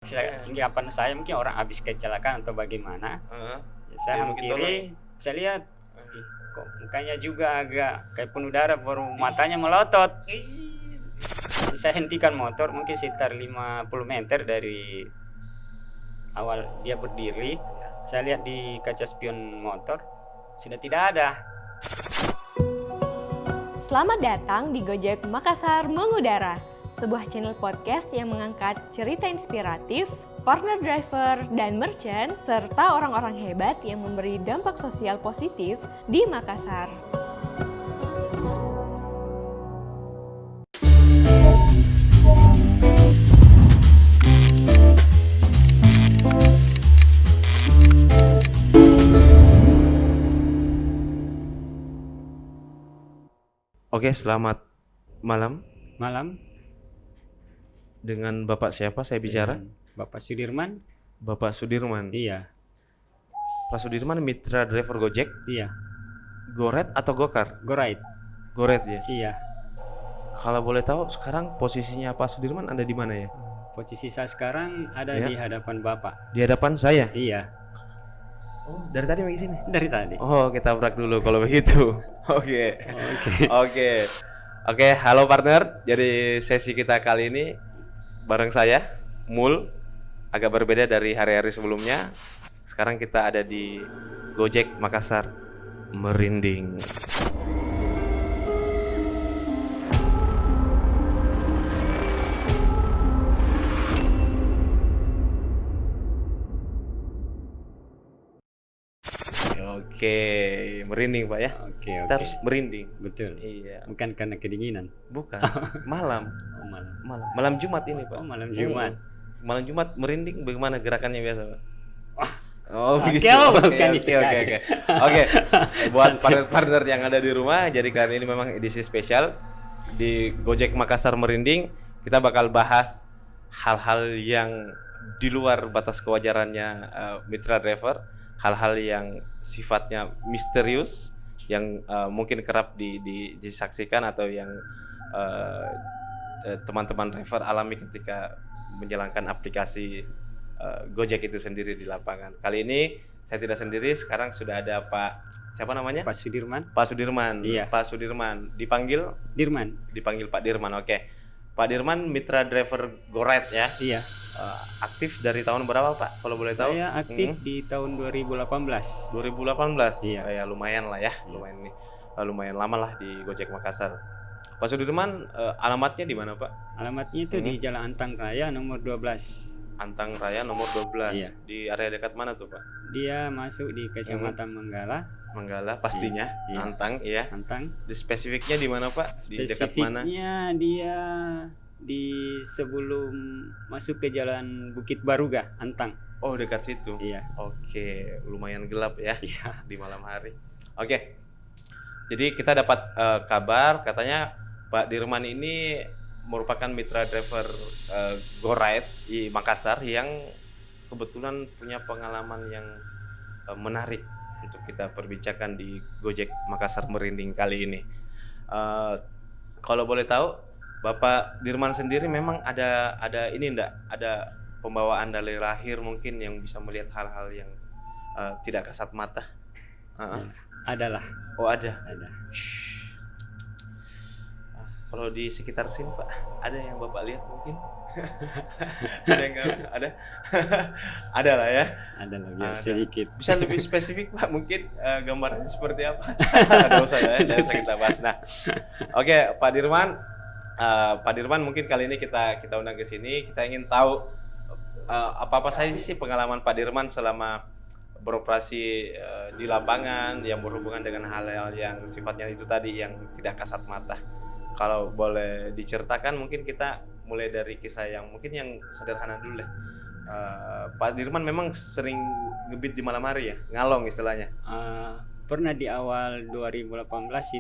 Anggapan saya mungkin orang habis kecelakaan atau bagaimana. Ya, saya Ya, mungkin hampiri, saya lihat kok mukanya juga agak kayak penuh darah, baru matanya melotot. Saya hentikan motor mungkin sekitar 50 meter dari awal dia berdiri. Saya lihat di kaca spion motor sudah tidak ada. Selamat datang di Gojek Makassar Mengudara, sebuah channel podcast yang mengangkat cerita inspiratif, partner driver, dan merchant, serta orang-orang hebat yang memberi dampak sosial positif di Makassar. Oke, selamat malam. Malam. Dengan Bapak siapa saya bicara? Bapak Sudirman? Bapak Sudirman. Iya. Pak Sudirman mitra driver Gojek? Iya. Goret atau Gokar? Gorait. Goret ya? Iya. Kalau boleh tahu sekarang posisinya Pak Sudirman ada di mana ya? Posisi saya sekarang ada di hadapan Bapak. Di hadapan saya? Iya. Oh, dari tadi pergi sini? Dari tadi. Oh, kita tabrak dulu kalau begitu. Oke, halo partner. Jadi sesi kita kali ini bareng saya, Mul. Agak berbeda dari hari-hari sebelumnya. Sekarang kita ada di Gojek Makassar Merinding. Oke, merinding Pak ya. Oke. Kita harus merinding. Betul. Iya. Bukan karena kedinginan. Bukan. Malam. Oh, malam. Malam Jumat ini Pak. Oh, malam Jumat. Malam Jumat merinding bagaimana gerakannya biasa Pak? Oh, begitu. Oke. Buat partner-partner yang ada di rumah, jadi kali ini memang edisi spesial di Gojek Makassar Merinding. Kita bakal bahas hal-hal yang di luar batas kewajarannya mitra driver, hal-hal yang sifatnya misterius yang mungkin kerap disaksikan atau yang teman-teman driver alami ketika menjalankan aplikasi Gojek itu sendiri di lapangan. Kali ini saya tidak sendiri, sekarang sudah ada Pak siapa namanya? Pak Sudirman. Pak Sudirman. Iya. Pak Sudirman dipanggil Pak Dirman. Oke. Pak Dirman mitra driver Goret ya. Iya. Aktif dari tahun berapa Pak kalau boleh tahu? Saya aktif di tahun 2018. 2018. Iya. Ya lumayan lah ya. Lumayan lama lah di Gojek Makassar. Pak Sudirman alamatnya di mana Pak? Alamatnya itu di Jalan Antang Raya nomor 12. Antang Raya nomor 12. Iya. Di area dekat mana tuh Pak? Dia masuk di Kecamatan Manggala pastinya. Iya. Antang ya. Antang. Di spesifiknya di mana Pak? Di dekat mana? Spesifiknya dia di sebelum masuk ke Jalan Bukit Baruga, Antang. Oh, dekat situ. Iya. Oke, lumayan gelap ya. Iya. Di malam hari. Oke. Jadi kita dapat kabar katanya Pak Dirman ini merupakan mitra driver GoRide di Makassar yang kebetulan punya pengalaman yang menarik untuk kita perbincangkan di Gojek Makassar Merinding kali ini. Kalau boleh tahu, Bapak Dirman sendiri memang ada ini enggak? Ada pembawaan dari lahir mungkin yang bisa melihat hal-hal yang tidak kasat mata? Adalah. Oh, ada. Ada. Kalau di sekitar sini Pak, ada yang Bapak lihat mungkin? Ada yang ada? Ada lah ya. Ada lagi sedikit. Bisa lebih spesifik Pak, mungkin gambarnya seperti apa? Ada usah ya, tidak usah kita bahas. Nah, oke Pak Dirman, Pak Dirman mungkin kali ini kita undang ke sini, kita ingin tahu apa saja sih pengalaman Pak Dirman selama beroperasi di lapangan yang berhubungan dengan hal-hal yang sifatnya itu tadi yang tidak kasat mata. Kalau boleh diceritakan mungkin kita mulai dari kisah yang mungkin yang sederhana dulu deh. Pak Dirman memang sering ngebit di malam hari ya, ngalong istilahnya. Pernah di awal 2018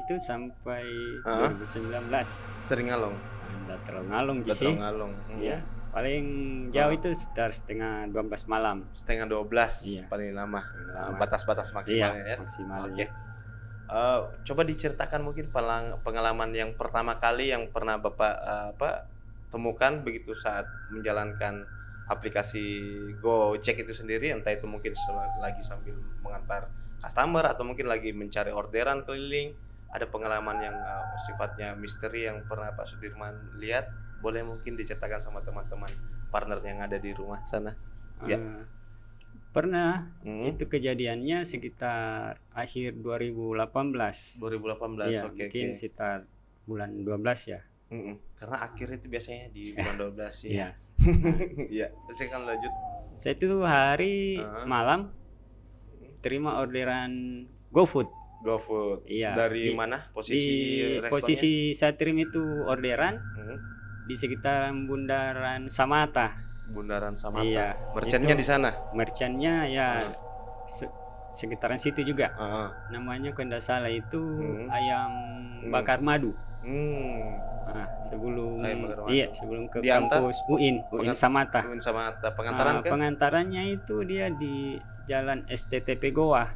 itu sampai 2019. Sering ngalong. Enggak terlalu ngalong sih. Terlalu ngalong. Iya. Paling jauh itu sekitar setengah 12 malam. Setengah 12 Iya. Paling paling lama. lama. Batas-batas maksimalnya Iya, ya. maksimalnya. Oke. Coba diceritakan mungkin pengalaman yang pertama kali yang pernah Bapak temukan begitu saat menjalankan aplikasi Gojek itu sendiri, entah itu mungkin lagi sambil mengantar customer atau mungkin lagi mencari orderan keliling, ada pengalaman yang sifatnya misteri yang pernah Pak Sudirman lihat, boleh mungkin diceritakan sama teman-teman partner yang ada di rumah sana. Ya. Pernah. Itu kejadiannya sekitar akhir 2018. 2018. Iya, Oke. mungkin sekitar bulan 12 ya. Karena akhir itu biasanya di bulan 12 ya. Iya. Iya, saya kan lanjut. Saya itu hari malam terima orderan GoFood. GoFood. Iya. Dari mana posisi restorannya? Posisi saya terima itu orderan di sekitaran Bundaran Samata. Bundaran Samata. Iya. Merchantnya di sana. Merchantnya ya sekitaran situ juga. Namanya kalau tidak salah itu ayam bakar madu. Sebelum sebelum ke Diantar? kampus UIN Samata. UIN Samata. Pengantaran kan? Pengantarannya itu dia di Jalan STTP Goa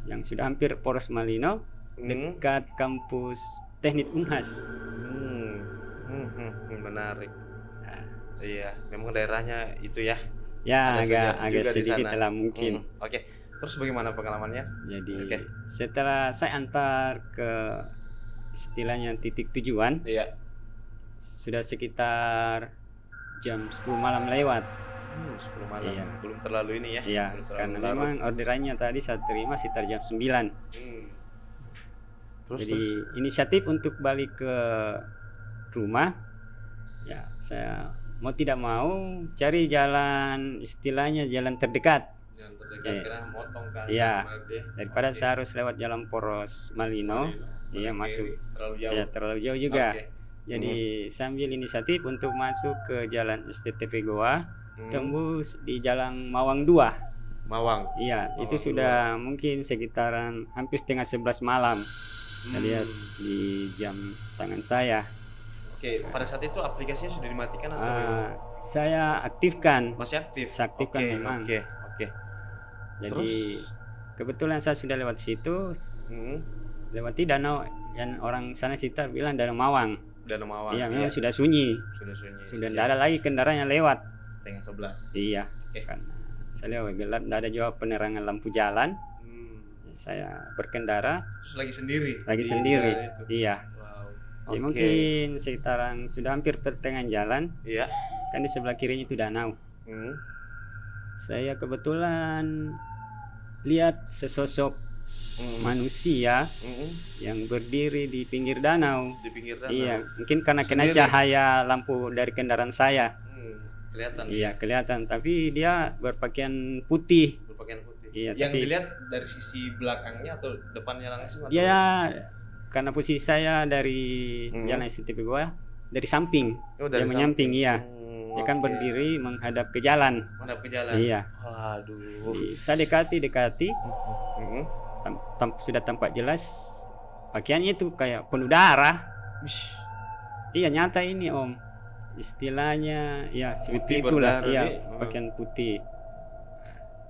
yang sudah hampir Poros Malino, dekat kampus Teknik Unhas. Menarik. Iya, memang daerahnya itu ya. Ya, Ada agak sedikit lah mungkin. Oke. Terus bagaimana pengalamannya? Jadi setelah saya antar ke istilahnya titik tujuan, sudah sekitar jam 10 malam lewat. 10 malam. Iya. Belum terlalu ini ya. Iya, karena memang orderannya tadi saya terima sekitar jam 9. Jadi inisiatif untuk balik ke rumah, ya saya mau tidak mau cari jalan istilahnya jalan terdekat. Jalan terdekat karena motong kan. Iya. Daripada saya harus lewat jalan Poros Malino. Iya, masuk terlalu jauh. Ya, terlalu jauh juga. Jadi saya ambil inisiatif untuk masuk ke jalan STTP Goa, tembus di jalan Mawang 2. Mawang. Iya, itu sudah mungkin sekitaran hampir setengah 11 malam. Saya lihat di jam tangan saya. Oke, pada saat itu aplikasinya sudah dimatikan atau saya aktifkan. Masih aktif? Saya aktifkan memang. Oke. Jadi kebetulan saya sudah lewat situ, lewati danau yang orang sana cerita bilang Danau Mawang. Danau Mawang. Iya, memang sudah sunyi. Sudah tidak ada lagi kendaraan yang lewat. Setengah 11. Iya. Karena saya lihat gelap, tidak ada juga penerangan lampu jalan. Saya berkendara. Terus lagi sendiri. Iya. Wow. Jadi mungkin sekitaran sudah hampir pertengahan jalan. Iya. Kan di sebelah kirinya itu danau. Saya kebetulan lihat sesosok manusia yang berdiri di pinggir danau. Di pinggir danau. Iya, mungkin karena kena cahaya lampu dari kendaraan saya. Kelihatan. Iya, kelihatan. Tapi dia berpakaian putih. Iya, yang dilihat dari sisi belakangnya atau depannya langsung? Atau? Ya, karena posisi saya dari jalan STTP Goa dari samping. Dia menyamping, iya. Dia kan berdiri menghadap ke jalan. Iya. Waduh. Saya dekati. Sudah tampak jelas pakaiannya itu kayak penuh darah. Iya, nyata ini Om. Istilahnya ya seperti itulah. Iya, pakaian putih.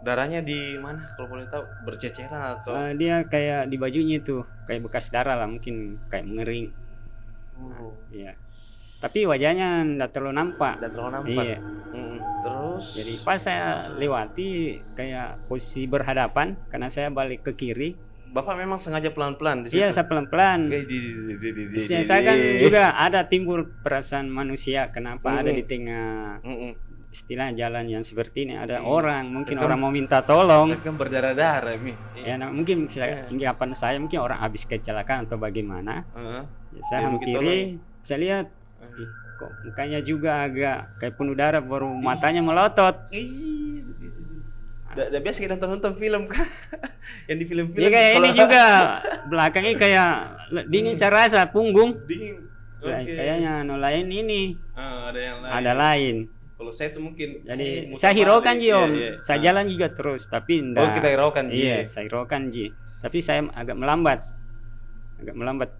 Darahnya di mana kalau boleh tahu? Berceceran atau? Dia kayak di bajunya itu kayak bekas darah lah, mungkin kayak mengering. Iya. Tapi wajahnya tidak terlalu nampak. Iya. Terus? Jadi pas saya lewati kayak posisi berhadapan karena saya balik ke kiri. Bapak memang sengaja pelan-pelan di situ? Iya, saya pelan-pelan. Saya kan juga ada timbul perasaan manusia kenapa ada di tengah istilah jalan yang seperti ini ada orang, mungkin orang mau minta tolong. Kan berdarah-darah nih. Ya, mungkin anggapan saya mungkin orang habis kecelakaan atau bagaimana. Saya hampiri, saya lihat kok mukanya juga agak kayak penuh darah, baru matanya melotot. Udah biasa kita nonton film kah? Yang di film-film. Ya kayak ini juga belakangnya kayak dingin saya rasa punggung. Dingin. Kayaknya lain ini. Ada yang lain. Ada lain. Kalau saya tuh mungkin jadi saya hiraukan Ji Om. Saya jalan juga terus tapi enggak. Kita hiraukan Ji. Iya, saya hiraukan Ji. Tapi saya agak melambat.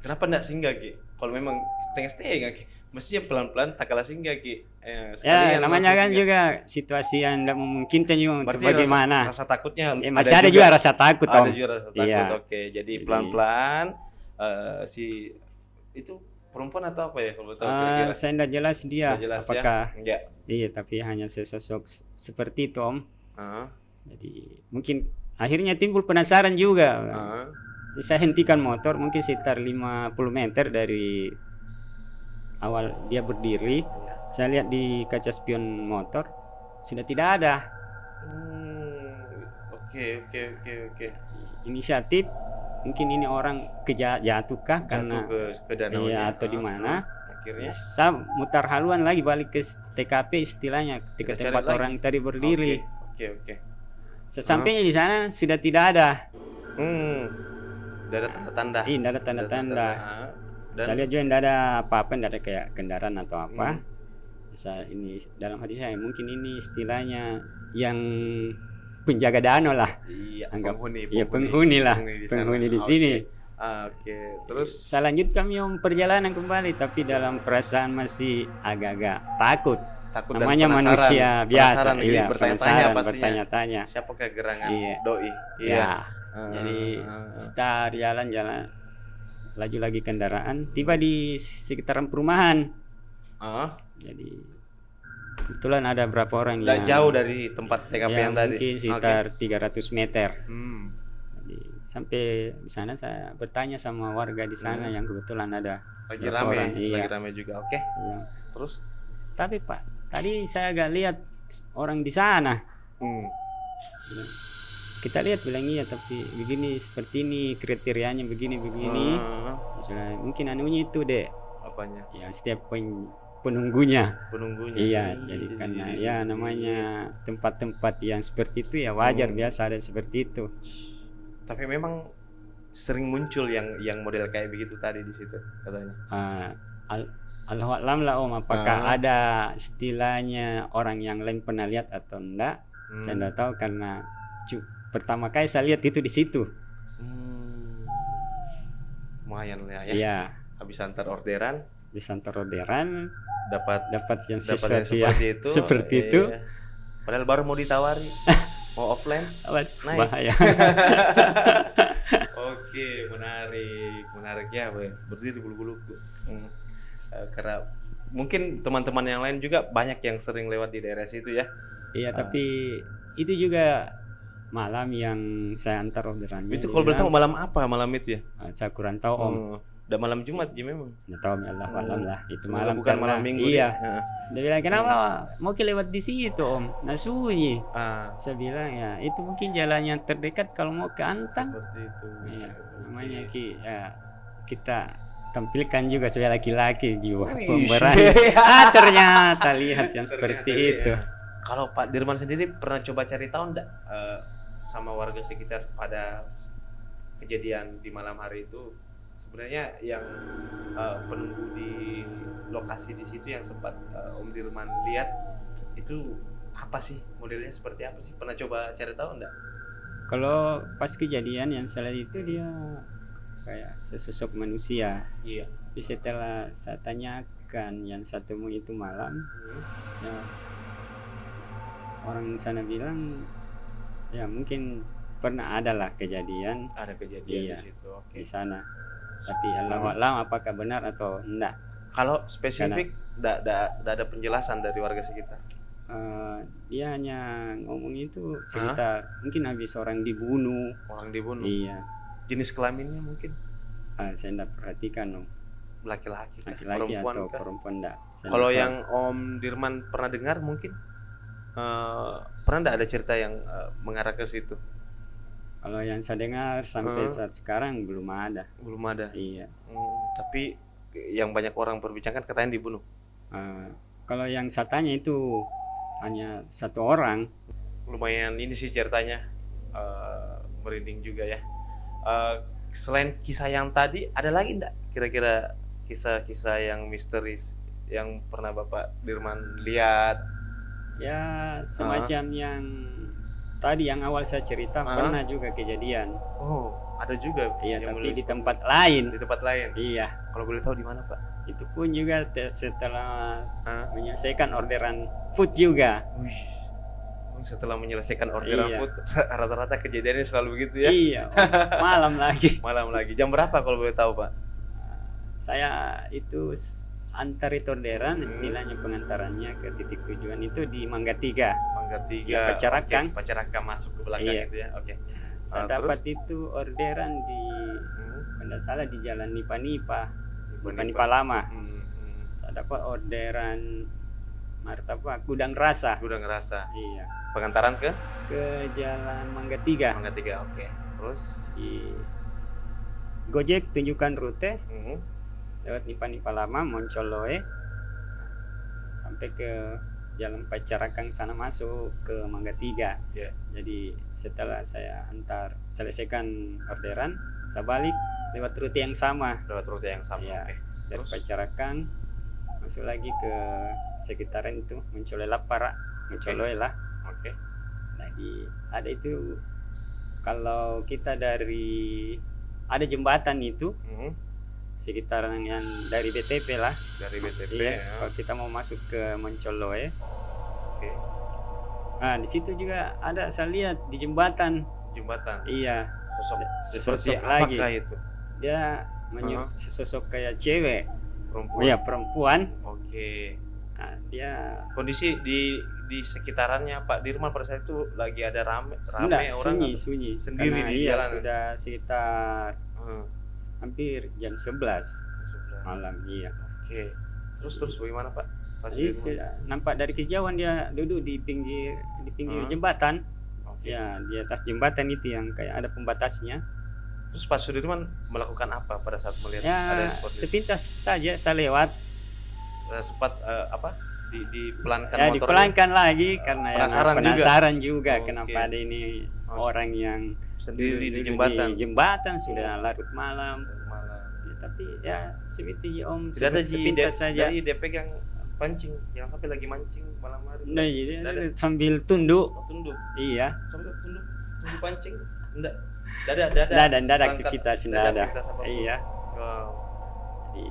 Kenapa enggak singgah Ki? Kalau memang setengah-setengah Ki, mestinya pelan-pelan tak kalah singgah Ki. Ya, namanya kan juga situasi yang tidak memungkinkan juga untuk bagaimana. Rasa takutnya masih ada juga rasa takut Om. Ada juga rasa takut. Oke, jadi pelan-pelan si itu perempuan atau apa ya kalau tahu kira-kira? Saya tidak jelas dia Nggak jelas apakah ya? Enggak. iya, tapi hanya sesosok seperti itu Om. Ah, Jadi mungkin akhirnya timbul penasaran juga. ah. Saya hentikan motor mungkin sekitar 50 meter dari awal dia berdiri. Iya. Saya lihat di kaca spion motor sudah tidak ada. Oke. Inisiatif mungkin ini orang jatuh kah Jatuh karena ke danau iya, atau di mana. Akhirnya Saya mutar haluan lagi balik ke TKP istilahnya ketika Kita cari tempat lagi. orang tadi berdiri. Oke. Sesampainya di sana sudah tidak ada. Udah ada tanda-tanda. Iya, tidak ada tanda-tanda. Dan Saya lihat juga tidak ada apa-apa, tidak ada kayak kendaraan atau apa. Saya ini dalam hati saya mungkin ini istilahnya yang penjaga danau lah. iya, Anggap penghuni penghuni di sini. Oke. Terus Saya lanjut kami perjalanan kembali, tapi dalam perasaan masih agak-agak takut. takut Namanya dan penasaran. manusia biasa, Penasaran, jadi iya, bertanya-tanya penasaran, pastinya. bertanya-tanya. Siapakah gerangan Iya. doi? Ya, jadi setelah jalan-jalan laju lagi kendaraan, tiba di sekitaran perumahan. Jadi kebetulan ada berapa orang Nggak yang jauh dari tempat TKP yang tadi. mungkin sekitar 300 meter. Hmm. Jadi sampai di sana saya bertanya sama warga di sana yang kebetulan ada Lagi berapa rame, orang, iya. lagi rame juga. Oke. Saya bilang, Terus? tapi Pak, tadi saya agak lihat orang di sana. Bilang, kita lihat bilang iya, tapi begini seperti ini kriterianya begini. Misalnya, mungkin anunya itu deh. Apanya? Ya setiap penunggunya. Penunggunya. Iya, jadi karena ya namanya tempat-tempat yang seperti itu ya wajar biasa ada seperti itu. Tapi memang sering muncul yang model kayak begitu tadi di situ katanya. Allahu a'lam lah Om, apakah ada istilahnya orang yang lain pernah lihat atau enggak? Saya enggak tahu karena pertama kali saya lihat itu di situ. Lumayan lah ya. Iya, Habis antar orderan di Santar Orderan dapat yang yang sesuatu ya, seperti itu. seperti Iya, itu. iya. Padahal baru mau ditawari. Mau offline. Naik. Bahaya. Oke, menarik ya, we. Berdiri bulu-buluku. Karena mungkin teman-teman yang lain juga banyak yang sering lewat di daerah situ ya. Iya, tapi itu juga malam yang saya antar orderannya. Itu kalau boleh tahu malam apa malam itu ya? Saya kurang tahu Om. Udah malam Jumat ya memang. Nggak tahu Allah alam lah. Itu Semoga malam bukan karena- malam Minggu Iya. deh. Dia bilang kenapa mau lewat di situ Om? Nah sunyi. Ah, Saya bilang ya itu mungkin jalan yang terdekat kalau mau ke Antang. seperti itu. Iya, namanya kita tampilkan juga sebagai laki-laki jiwa Wih. pemberani. Ternyata lihat yang seperti Ternyata, itu. iya. Kalau Pak Dirman sendiri pernah coba cari tahu enggak sama warga sekitar pada kejadian di malam hari itu sebenarnya yang penunggu di lokasi di situ yang sempat Om Dirman lihat itu apa sih, modelnya seperti apa sih? Pernah coba cari tahu enggak? Kalau pas kejadian yang saya lihat itu dia kayak sesosok manusia. Iya. Tapi setelah saya tanyakan yang saya temui itu malam, ya, orang sana bilang ya mungkin pernah ada lah kejadian Ada kejadian Iya. di situ. Oke. di sana. Tapi Allahu a'lam apakah benar atau enggak. Kalau spesifik enggak ada penjelasan dari warga sekitar. Dia hanya ngomong itu sekitar mungkin habis orang dibunuh. Orang dibunuh. Iya. Jenis kelaminnya mungkin Saya enggak perhatikan Om. laki-laki kah? Laki-laki Perempuan atau kah? perempuan enggak. Saya Kalau enggak tahu. yang Om Dirman pernah dengar mungkin pernah enggak ada cerita yang mengarah ke situ? Kalau yang saya dengar sampai saat sekarang belum ada. Belum ada. Iya. Tapi yang banyak orang perbincangkan katanya dibunuh. Kalau yang saya tanya itu hanya satu orang. Lumayan ini sih ceritanya merinding juga ya. Selain kisah yang tadi ada lagi enggak kira-kira kisah-kisah yang misteris yang pernah Bapak Dirman lihat? Ya semacam yang tadi yang awal saya cerita pernah juga kejadian. Oh, ada juga. Iya, yang tapi menulis di tempat lain. di tempat lain. Iya, Kalau boleh tahu di mana, Pak? itu pun juga setelah menyelesaikan orderan food juga. Wih. Setelah menyelesaikan orderan Iya. food, rata-rata kejadiannya selalu begitu ya. Iya, malam lagi. Malam lagi. Jam berapa kalau boleh tahu, Pak? Saya itu antar itu orderan, istilahnya pengantarannya ke titik tujuan itu di Mangga 3. Mangga 3. Ya, Pacarakang. Oke, Pacarakang masuk ke belakang Iya. itu ya. Oke. Saya terus? dapat itu orderan di kalau tidak salah di Jalan Nipa Nipa. Lama. Hmm. Saya dapat orderan martabak Gudang Rasa. Gudang Rasa. Iya. Pengantaran ke Jalan Mangga 3. Mangga 3. Oke. Terus Di Gojek tunjukkan rute hmm. lewat Nipa Lama, Moncoloe sampai ke Jalan Pacarakang sana masuk ke Mangga 3. Ya. Jadi setelah saya selesaikan orderan, saya balik lewat rute yang sama. Lewat rute yang sama. Iya. Oke. Dari Terus? Pacarakang masuk lagi ke sekitaran itu Moncoloe Lapara, Moncoloe lah. Oke. Lagi ada itu kalau kita ada jembatan itu Hmm. sekitaran yang dari BTP lah. Dari BTP Iya, ya. kalau kita mau masuk ke Moncoloe. Oke. Nah, di situ juga ada saya lihat di jembatan. Jembatan. Iya, Sosok seperti sosok lagi. apakah itu? Dia sosok kayak cewek. Perempuan. Iya, perempuan. Oke. Nah, dia Kondisi di sekitarannya Pak Dirman pada saat itu lagi ada rame enggak, orang sunyi. sendiri Karena di iya, jalan. sudah sekitar Hmm. hampir jam 11 Sebelah. malam. Iya. Oke. Terus bagaimana Pak? Pak Jadi Dirman? sudah nampak dari kejauhan dia duduk di pinggir jembatan. Oke. Ya, di atas jembatan itu yang kayak ada pembatasnya. Terus Pak Sudirman melakukan apa pada saat melihat Ya, ada seperti itu? sepintas saja saya lewat. Sempat apa? Dipelankan Ya, motornya? dipelankan lagi karena penasaran juga Oke. kenapa ada ini Oke. orang yang Sendiri di duduk jembatan. Di jembatan sudah larut malam. Malam. Ya, tapi ya seperti Om, Tidak ada sepintas saja. Jadi dia pegang pancing, jangan sampai lagi mancing malam hari. Nah, jadi Tidak ada. sambil tunduk. Oh, tunduk. Iya. Sampai tunduk pancing. Enggak. Dada. Tidak ada Berangkat. aktivitas, Tidak tidak ada. aktivitas apapun. Iya. Wow. Jadi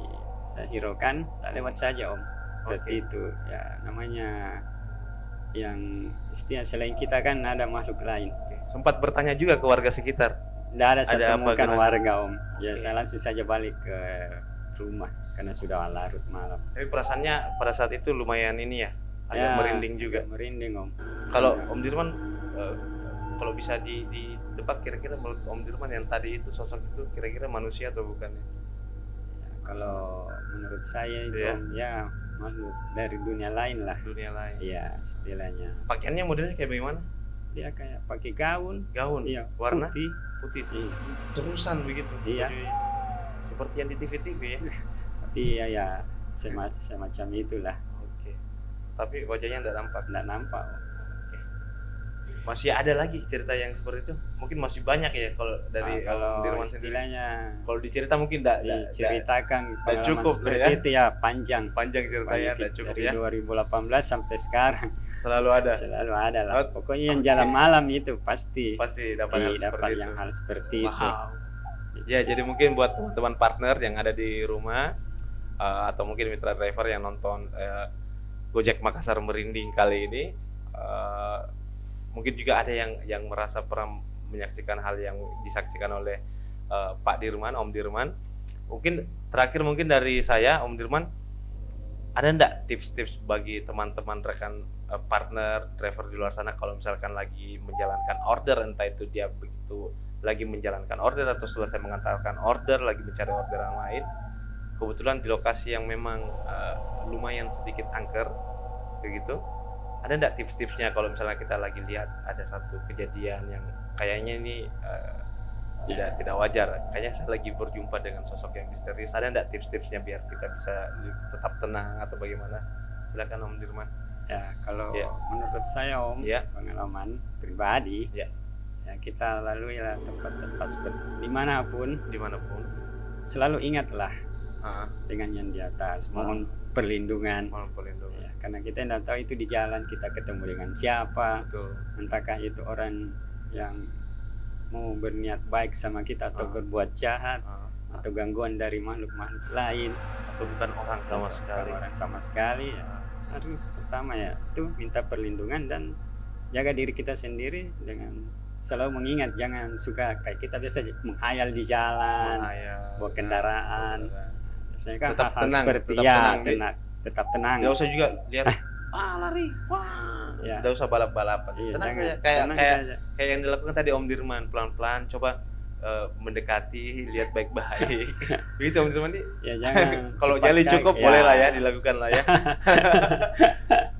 saya hiraukan, tak lewat saja Om. Seperti Oke. itu ya namanya yang setiap selain kita kan ada makhluk lain. Oke. Sempat bertanya juga ke warga sekitar. Tidak ada saya Ada apa temukan gerak? warga Om. Ya Oke. saya langsung saja balik ke rumah karena sudah larut malam. Tapi perasaannya pada saat itu lumayan ini ya, agak Ya, merinding juga. Merinding Om. Kalau Ya. Om Dirman kalau bisa ditebak kira-kira menurut Om Dirman yang tadi itu sosok itu kira-kira manusia atau bukan ya? Ya, kalau menurut saya itu Iya. Om, ya makhluk dari dunia lain lah. Dunia lain. Iya istilahnya. Pakaiannya modelnya kayak bagaimana? Dia kayak pakai gaun. Gaun. Iya. Warna Putih. putih. Iya. Terusan begitu. Iya. bajunya. Seperti yang di TV-TV ya. Tapi ya semacam itulah. Oke. Tapi wajahnya enggak nampak. Tidak nampak Om. Oke. Masih ada lagi cerita yang seperti itu? Mungkin masih banyak ya kalau dari kalau Om Dirman sendiri. istilahnya Kalau dicerita mungkin enggak diceritakan pengalaman cukup lah seperti ya. itu ya panjang ceritanya enggak cukup dari ya. 2018 sampai sekarang Selalu ada. selalu ada lah. Oh, Pokoknya yang oke. jalan malam itu pasti Pasti dapat hal dapat seperti yang itu. hal seperti itu. Wow. Ya, jadi mungkin buat teman-teman partner yang ada di rumah atau mungkin mitra driver yang nonton Gojek Makassar merinding kali ini, mungkin juga ada yang merasa pernah menyaksikan hal yang disaksikan oleh Pak Dirman, Om Dirman. Mungkin terakhir mungkin dari saya, Om Dirman, ada enggak tips-tips bagi teman-teman rekan partner driver di luar sana kalau misalkan lagi menjalankan order, entah itu dia begitu lagi menjalankan order atau selesai mengantarkan order, lagi mencari orderan lain, kebetulan di lokasi yang memang lumayan sedikit angker begitu, ada enggak tips-tipsnya kalau misalnya kita lagi lihat ada satu kejadian yang kayaknya ini tidak wajar, kayaknya saya lagi berjumpa dengan sosok yang misterius, ada enggak tips-tipsnya biar kita bisa tetap tenang atau bagaimana? Silakan Om Dirman. Ya, kalau Ya. menurut saya Om, Ya. pengalaman pribadi, Ya. ya kita lalui lah tempat-tempat seperti dimanapun, Dimanapun. selalu ingatlah Ah, dengan yang di atas, mohon perlindungan. mohon perlindungan. Ya, karena kita tidak tahu itu di jalan kita ketemu dengan siapa, Betul. entahkah itu orang yang mau berniat baik sama kita atau berbuat jahat Ah, atau gangguan dari makhluk-makhluk lain atau bukan orang sama atau sekali. orang sama sekali ya. Harus pertama ya itu minta perlindungan dan jaga diri kita sendiri dengan selalu mengingat, jangan suka kayak kita biasa menghayal di jalan, bawa kendaraan. Saya kan Tetap hal-hal tenang, seperti tetap ya, tenang, Dik. tetap tenang. Nggak usah juga lihat lari, wah, Ya. nggak usah balap-balapan. Iya, Tenang jangan. saja, kayak Tenang kayak saja. kayak yang dilakukan tadi Om Dirman, pelan-pelan coba mendekati, lihat baik-baik. Begitu Om Dirman nih. Ya jangan. Kalau cepat jali cukup kaget. boleh lah ya, dilakukan lah ya.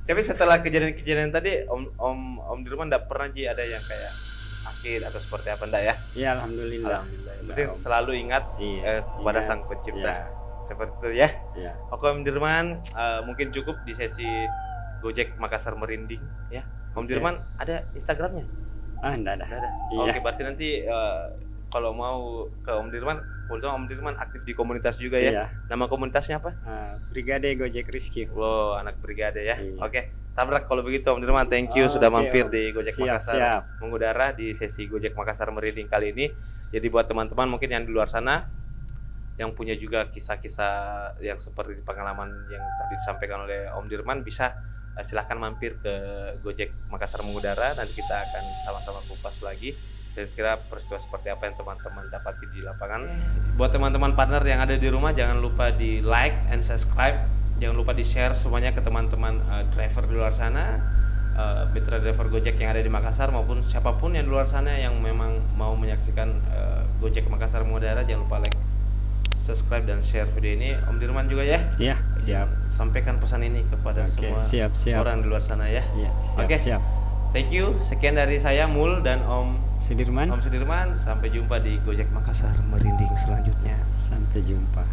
Tapi setelah kejadian-kejadian tadi Om Dirman enggak pernah Ji ada yang kayak sakit atau seperti apa enggak ya? Iya, alhamdulillah. Alhamdulillah. Yang Enggak, penting Om. selalu ingat Iya, kepada ingat. Sang Pencipta. Iya. Seperti itu ya. Iya. Oke Om Dirman, mungkin cukup di sesi Gojek Makassar Merinding ya. Om Oke. Dirman ada Instagramnya? Enggak ada. Nggak ada. Iya. Oke, berarti nanti kalau mau ke Om Dirman, kebetulan Om Dirman aktif di komunitas juga ya. Iya. Nama komunitasnya apa? Brigade Gojek Rescue. Wow, anak brigade ya. Iya. Oke, tabrak kalau begitu Om Dirman. Thank you sudah Oke, mampir Om. di Gojek Siap, Makassar siap. mengudara di sesi Gojek Makassar Merinding kali ini. Jadi buat teman-teman mungkin yang di luar sana yang punya juga kisah-kisah yang seperti pengalaman yang tadi disampaikan oleh Om Dirman, bisa silahkan mampir ke Gojek Makassar mengudara. Nanti kita akan sama-sama kupas lagi kira-kira peristiwa seperti apa yang teman-teman dapati di lapangan. Buat teman-teman partner yang ada di rumah, jangan lupa di like and subscribe, jangan lupa di share semuanya ke teman-teman driver di luar sana, mitra driver Gojek yang ada di Makassar maupun siapapun yang di luar sana yang memang mau menyaksikan Gojek Makassar mengudara. Jangan lupa like, subscribe dan share video ini. Om Dirman juga ya. Iya, siap. Sampaikan pesan ini kepada Oke, semua siap. orang di luar sana ya. Iya, siap, Oke. siap. Thank you. Sekian dari saya Mul dan Om Sudirman, Sudirman. Sampai jumpa di Gojek Makassar Merinding selanjutnya. sampai jumpa.